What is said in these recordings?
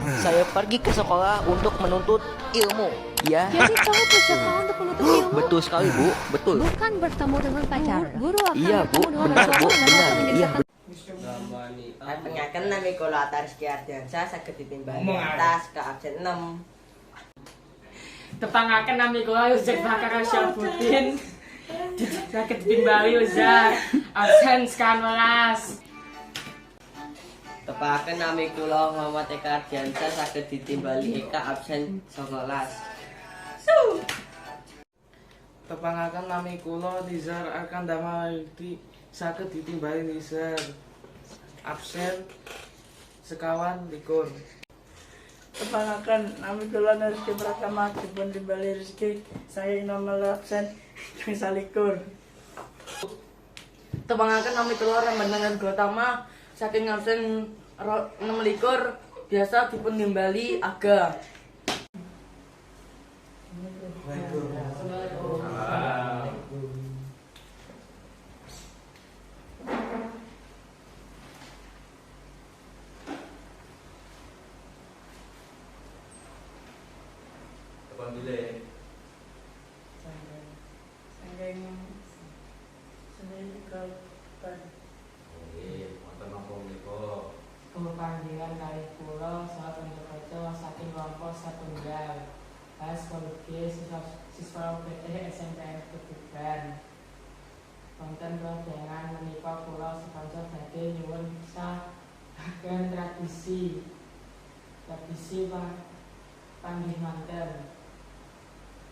Saya pergi ke sekolah untuk menuntut ilmu. Ya. Jadi kamu bersekolah untuk menuntut ilmu? Betul sekali, Bu. Betul. Bukan bertemu dengan pacar. Guru akan Iya, Bu. bertemu dengan Benar, suami Bu. dan Benar. akan Iya. menjadikan Ngatengaken nami kula Ataris Ki Ardiansyah saged ditimbali atas ke absen 6. Tepangaken nami kula Yusuf Bakar Syafuddin. Saged ditimbali Uzar absen 11. Tepaken nami kula Muhammad Eka Ardiansyah saged ditimbali Eka absen 11. Tepangaken nami kula Nizar Arkandama Yudi saged ditimbali Nizar absen sekawan likur. Tepangaken nami kula Rizky Pratama dipun timbali Rizky saking nomor absen ping 21. Tepangaken nami kula Rambanan Gotama saking absen 26 biasa dipun timbali Aga. Saking Panggilan kali kula saat Antokoco saking kelompok satunggal Pas Kolege siswa PT SMPN Ketuban. Wonten kelebihan menika kula sepanjang badhe nyuwun saken tradisi panggih manten.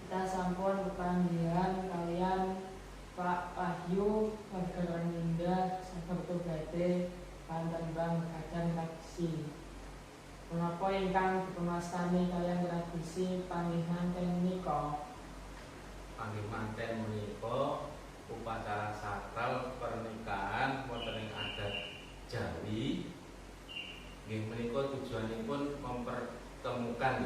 Kita sampun panggilan kalian Pak Wahyu warga Ranginda saperto badhe kanten bang ajan tradisi. Menapa ingkang dipunwastani kalian tradisi panggih manten menika? Panggih manten menika upacara sakral pernikahan wonten ing adat Jawi. Nggih menika tujuanipun mempertemukan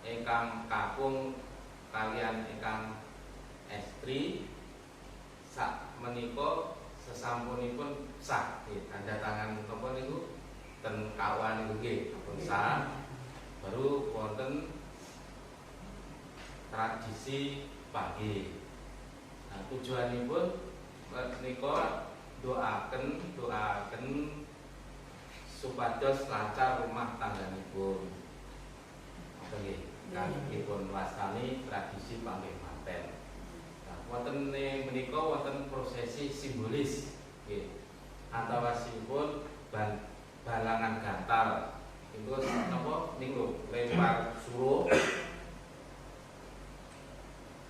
ingkang kakung kalian ingkang estri sak menika sesampunipun sah tanda tangan napa niku ten kawan niku nggih pun sah baru wonten tradisi panggih. Nah, tujuanipun menika doaken supados lancar rumah tangganipun. Nggih, kangipun wastani tradisi panggih manten. Nah, wonten menika wonten prosesi simbolis nggih. Antawasipun balangan gantal. Itu napa niku lempar suruh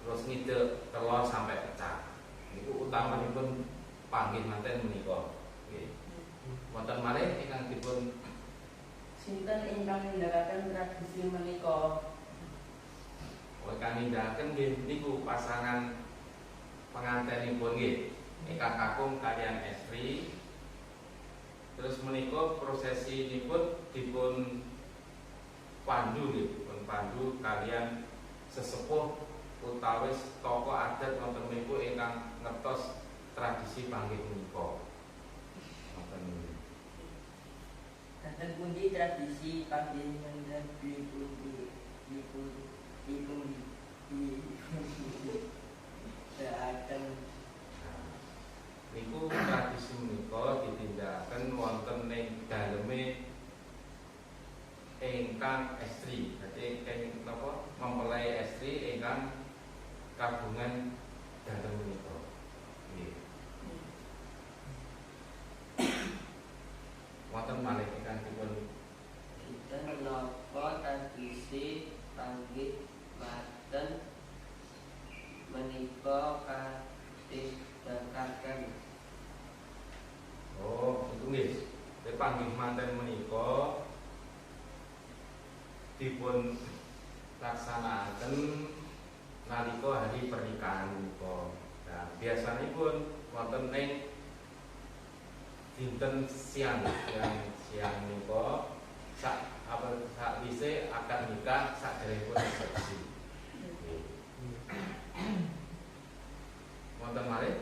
terus ngidek telur sampai pecah. Niku utamanipun panggih manten menika. Nggih. Wonten malih ingkang dipun Sinten ingkang nindakaken tradisi menika? ingkang nindakaken nggih niku pasangan pengantenipun nggih. Ingkang kakung kaliyan estri. Terus menika prosesinipun dipun pandu nggih, dipun pandu kaliyan sesepuh utawis tokoh adat wonten niku ingkang ngertos tradisi panggih menika. Wonten niku. Dados pundi tradisi panggih manten Niku tradisi menika ditindakaken wonten ing daleme ingkang estri. Dadi ingkang napa mempelai estri ingkang kagungan dalem menika. Nggih. Wonten malih ingkang dipun kita menapa tradisi panggih manten menika katindakaken. Oh, itu nggih. Panggih manten menika dipun laksanakaken nalika hari pernikahan menika. Nah, biasanipun wonten ing dinten siang menika sak wise akad nikah saderengipun resepsi. Wonten malih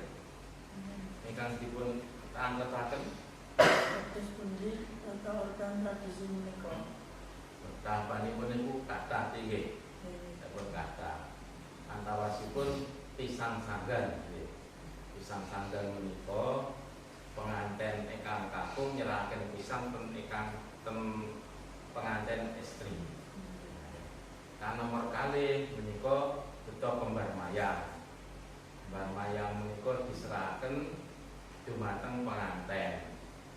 ingkang dipun angketaken Terus pundi atau organ tradisi menika? Tahapanipun niku kathah nggih. Dipun kathah. Antawasipun pisang sanggan nggih. Pisang sanggan menika penganten ingkang kakung nyerahaken pisang ten penganten istri. Kan nomor kalih menika beto kembar mayang. Kembar mayang menika diserahaken dumateng penganten,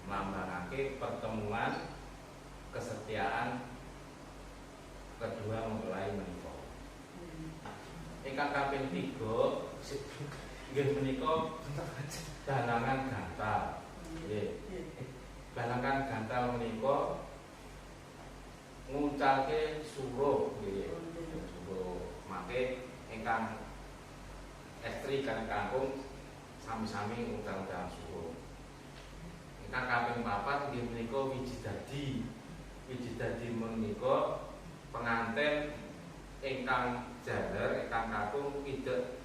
melambangake pertemuan kesetiaan kedua mempelai menika. Ingkang kaping 3 nggih menika dalangan gantal. Nggih. Dalangan gantal menika nguncalke suruh nggih. Suruh mangke ingkang estri kan kakung sami-sami nguncalkan suruh. Ingkang kaping 4 nggih menika wijidadi. Wijidadi menika penganten ingkang jaler ingkang kakung idek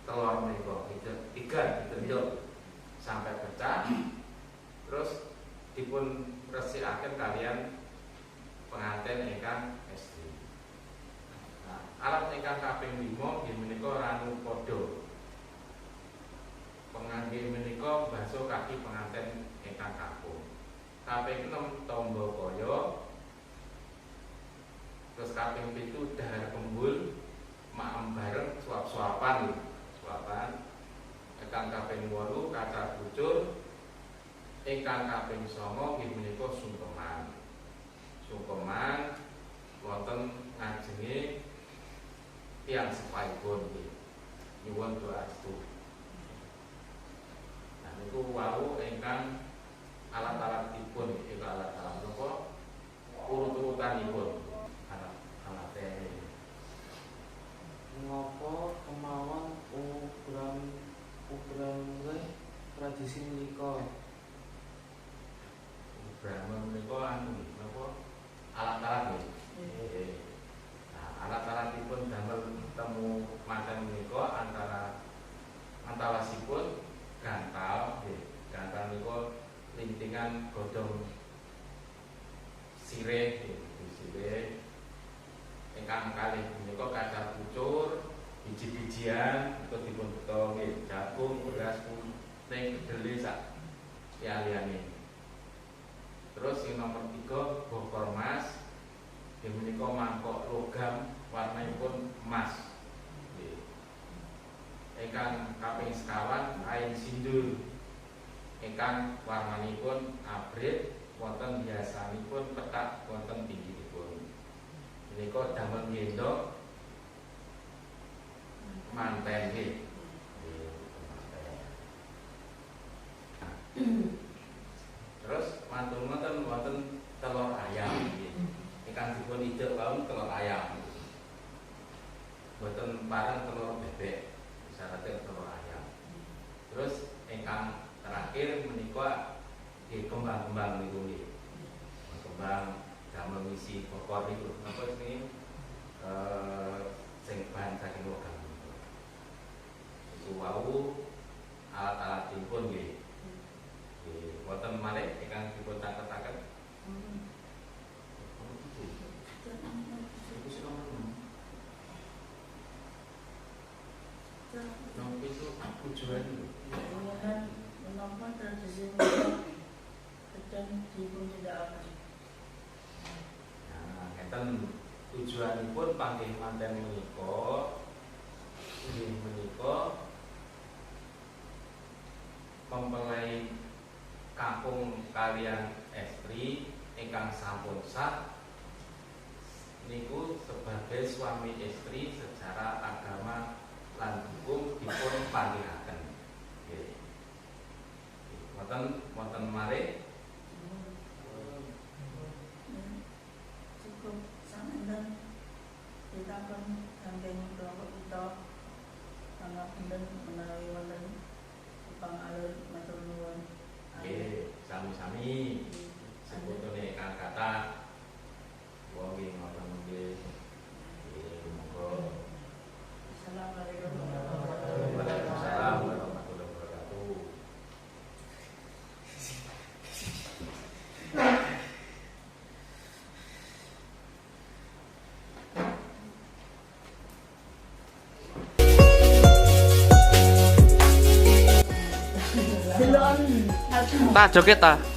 telur menika idek dibentuk sampai pecah terus dipun resikaken kalian penganten ingkang estri. Nah, alat ingkang kaping 5 nggih menika ranu padha. Penganggih menika basuh kaki penganten ingkang kakung. Kaping 6 tombo kaya. Terus kaping 7 dahar kembul maem bareng suap-suapan. Ingkang kaping 8 kaca bucur. Ingkang kaping 9 nggih menika sungkeman. Sungkeman wonten ngajenge tiyang sepaipun nggih. Nyuwun doastu. Nah niku wau ingkang alat-alatipun iki alat-alat napa urut-urutanipun. Ngopo kemawon ukuran tradisi menika? Ukuran menika anu napa alat-alat nggih. Nah, alat-alatipun damel temu manten menika antawasipun gantal nggih. Gantal menika lintingan godhong sirih nggih, sirih. Ingkang kalih menika kaca pucur, biji-bijian itu dipun beto nggih, jagung, beras, kuning, kedelai sak liyane. Terus yang nomor 3 bokor emas. Nggih menika mangkok logam warnanipun emas. Nggih. Ingkang kaping 5 kain sindur. Ingkang warnanipun abrit wonten hiasanipun petak wonten tinggi. Menika damel ngendhok manten nggih. Terus mantun wonten telur ayam nggih. Ingkang dipun idek wau telur ayam. Boten pareng telur bebek, syaratnya telur ayam. Terus ingkang terakhir menika nggih kembang-kembang niku nggih. Kembang damel ngisi bokor niku napa jenenge sing bahan saking logam niku. Iku wau alat-alatipun nggih. Nggih, wonten malih ingkang dipun catetaken. Iku sing nomor itu tujuan itu. Menapa tradisi menika sedang dipun tindakaken? Ngeten tujuanipun panggih manten menika inggih menika mempelai kakung kalian estri ingkang sampun sah niku sebagai suami istri secara agama lan hukum dipun panggihaken. Nggih. Wonten malih Santen ditaken saking kelompok kita tanggap enten menawi wonten pangalur matur nuwun. nggih, sami-sami sebetulnya kang kata wong nggih ngoten nggih. Nggih, monggo. Assalamualaikum Waalaikumsalam warahmatullahi wabarakatuh. Tak joget ta.